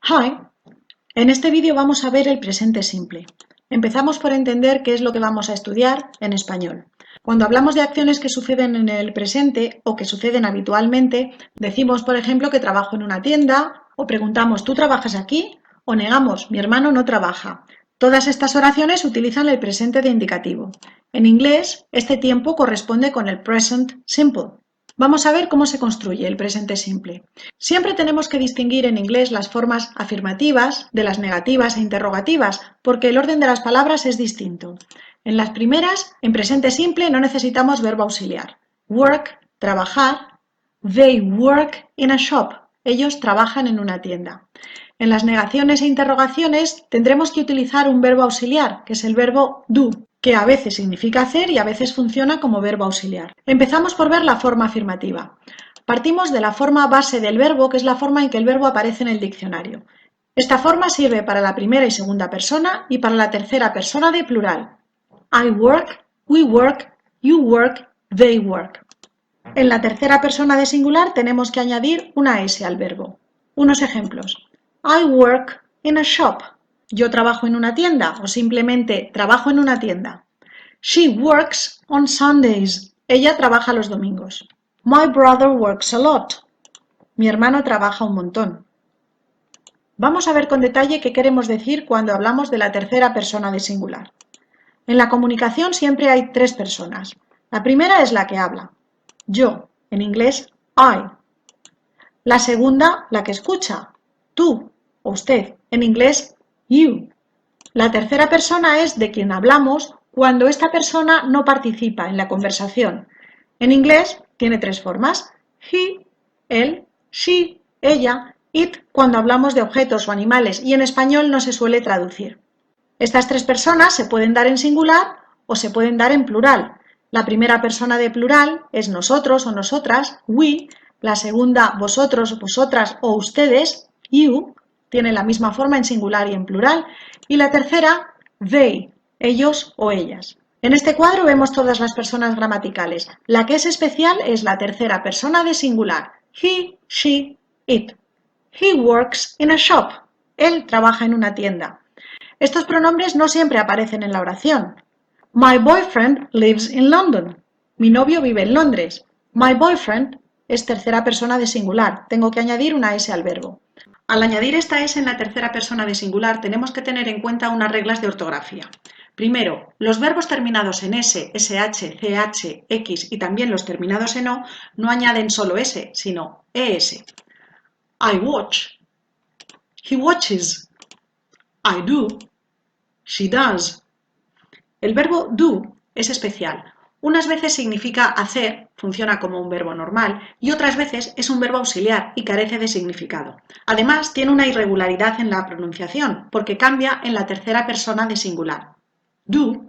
Hi, en este vídeo vamos a ver el presente simple. Empezamos por entender qué es lo que vamos a estudiar en español. Cuando hablamos de acciones que suceden en el presente o que suceden habitualmente, decimos, por ejemplo, que trabajo en una tienda, o preguntamos, ¿tú trabajas aquí? O negamos, mi hermano no trabaja. Todas estas oraciones utilizan el presente de indicativo. En inglés, este tiempo corresponde con el present simple. Vamos a ver cómo se construye el presente simple. Siempre tenemos que distinguir en inglés las formas afirmativas de las negativas e interrogativas, porque el orden de las palabras es distinto. En las primeras, en presente simple, no necesitamos verbo auxiliar. Work, trabajar. They work in a shop. Ellos trabajan en una tienda. En las negaciones e interrogaciones tendremos que utilizar un verbo auxiliar, que es el verbo do, que a veces significa hacer y a veces funciona como verbo auxiliar. Empezamos por ver la forma afirmativa. Partimos de la forma base del verbo, que es la forma en que el verbo aparece en el diccionario. Esta forma sirve para la primera y segunda persona y para la tercera persona de plural. I work, we work, you work, they work. En la tercera persona de singular tenemos que añadir una S al verbo. Unos ejemplos. I work in a shop. Yo trabajo en una tienda o simplemente trabajo en una tienda. She works on Sundays. Ella trabaja los domingos. My brother works a lot. Mi hermano trabaja un montón. Vamos a ver con detalle qué queremos decir cuando hablamos de la tercera persona de singular. En la comunicación siempre hay tres personas. La primera es la que habla. Yo, en inglés, I. La segunda, la que escucha. Tú o usted, en inglés, you. La tercera persona es de quien hablamos cuando esta persona no participa en la conversación. En inglés tiene tres formas: he, él, she, ella, it cuando hablamos de objetos o animales y en español no se suele traducir. Estas tres personas se pueden dar en singular o se pueden dar en plural. La primera persona de plural es nosotros o nosotras, we. La segunda, vosotros, vosotras o ustedes, you. Tiene la misma forma en singular y en plural. Y la tercera, they, ellos o ellas. En este cuadro vemos todas las personas gramaticales. La que es especial es la tercera persona de singular. He, she, it. He works in a shop. Él trabaja en una tienda. Estos pronombres no siempre aparecen en la oración. My boyfriend lives in London. Mi novio vive en Londres. My boyfriend es tercera persona de singular. Tengo que añadir una S al verbo. Al añadir esta S en la tercera persona de singular tenemos que tener en cuenta unas reglas de ortografía. Primero, los verbos terminados en S, SH, CH, X y también los terminados en O no añaden solo S, sino ES. I watch. He watches. I do. She does. El verbo do es especial. Unas veces significa hacer, funciona como un verbo normal, y otras veces es un verbo auxiliar y carece de significado. Además, tiene una irregularidad en la pronunciación, porque cambia en la tercera persona de singular. Do,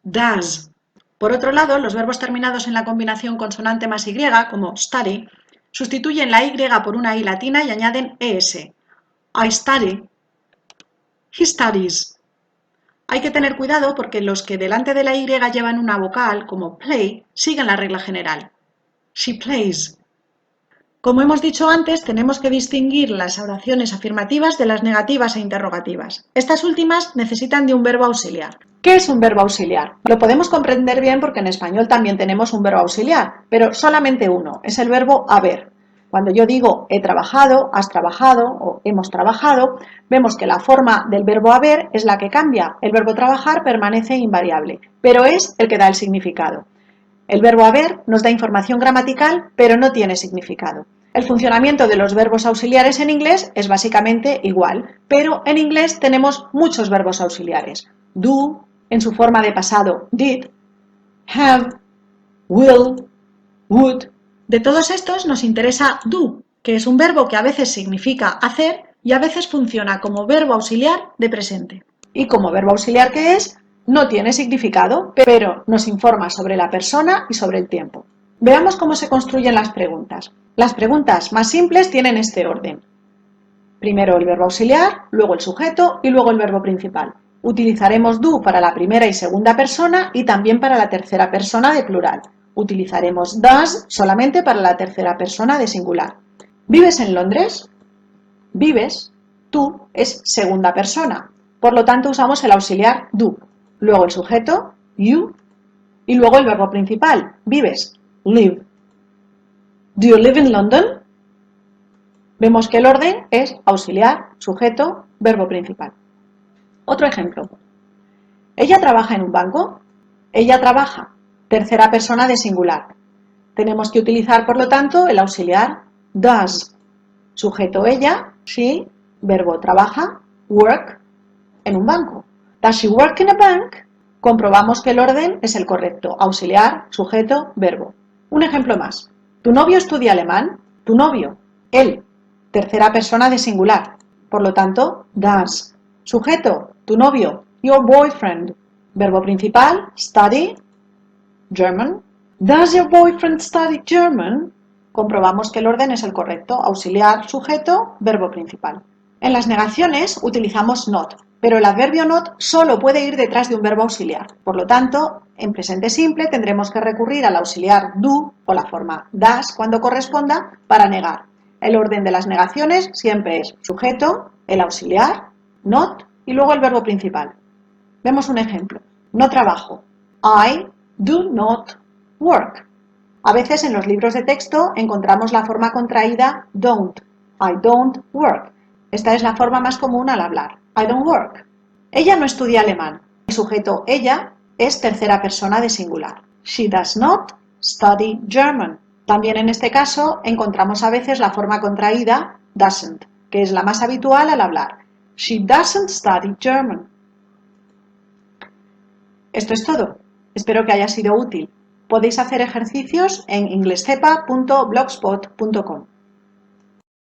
does. Por otro lado, los verbos terminados en la combinación consonante más Y, como study, sustituyen la Y por una I latina y añaden ES. I study. He studies. Hay que tener cuidado porque los que delante de la Y llevan una vocal, como play, siguen la regla general. She plays. Como hemos dicho antes, tenemos que distinguir las oraciones afirmativas de las negativas e interrogativas. Estas últimas necesitan de un verbo auxiliar. ¿Qué es un verbo auxiliar? Lo podemos comprender bien porque en español también tenemos un verbo auxiliar, pero solamente uno, es el verbo haber. Cuando yo digo he trabajado, has trabajado o hemos trabajado, vemos que la forma del verbo haber es la que cambia. El verbo trabajar permanece invariable, pero es el que da el significado. El verbo haber nos da información gramatical, pero no tiene significado. El funcionamiento de los verbos auxiliares en inglés es básicamente igual, pero en inglés tenemos muchos verbos auxiliares. Do, en su forma de pasado, did, have, will, would. De todos estos nos interesa do, que es un verbo que a veces significa hacer y a veces funciona como verbo auxiliar de presente. Y como verbo auxiliar que es, no tiene significado, pero nos informa sobre la persona y sobre el tiempo. Veamos cómo se construyen las preguntas. Las preguntas más simples tienen este orden. Primero el verbo auxiliar, luego el sujeto y luego el verbo principal. Utilizaremos do para la primera y segunda persona y también para la tercera persona de plural. Utilizaremos does solamente para la tercera persona de singular. ¿Vives en Londres? Vives. Tú es segunda persona. Por lo tanto, usamos el auxiliar do. Luego el sujeto, you, y luego el verbo principal, vives, live. Do you live in London? Vemos que el orden es auxiliar, sujeto, verbo principal. Otro ejemplo. ¿Ella trabaja en un banco? Ella trabaja, tercera persona de singular. Tenemos que utilizar, por lo tanto, el auxiliar does. Sujeto ella, she, verbo trabaja, work, en un banco. Does she work in a bank? Comprobamos que el orden es el correcto. Auxiliar, sujeto, verbo. Un ejemplo más. ¿Tu novio estudia alemán? Tu novio, él, tercera persona de singular. Por lo tanto, does. Sujeto, tu novio, your boyfriend. Verbo principal, study, German. Does your boyfriend study German? Comprobamos que el orden es el correcto. Auxiliar, sujeto, verbo principal. En las negaciones utilizamos not, pero el adverbio not solo puede ir detrás de un verbo auxiliar. Por lo tanto, en presente simple tendremos que recurrir al auxiliar do o la forma does cuando corresponda para negar. El orden de las negaciones siempre es sujeto, el auxiliar, not y luego el verbo principal. Vemos un ejemplo. No trabajo. I do not work. A veces en los libros de texto encontramos la forma contraída don't. I don't work. Esta es la forma más común al hablar. I don't work. Ella no estudia alemán. El sujeto ella es tercera persona de singular. She does not study German. También en este caso encontramos a veces la forma contraída doesn't, que es la más habitual al hablar. She doesn't study German. Esto es todo. Espero que haya sido útil. Podéis hacer ejercicios en inglescepa.blogspot.com.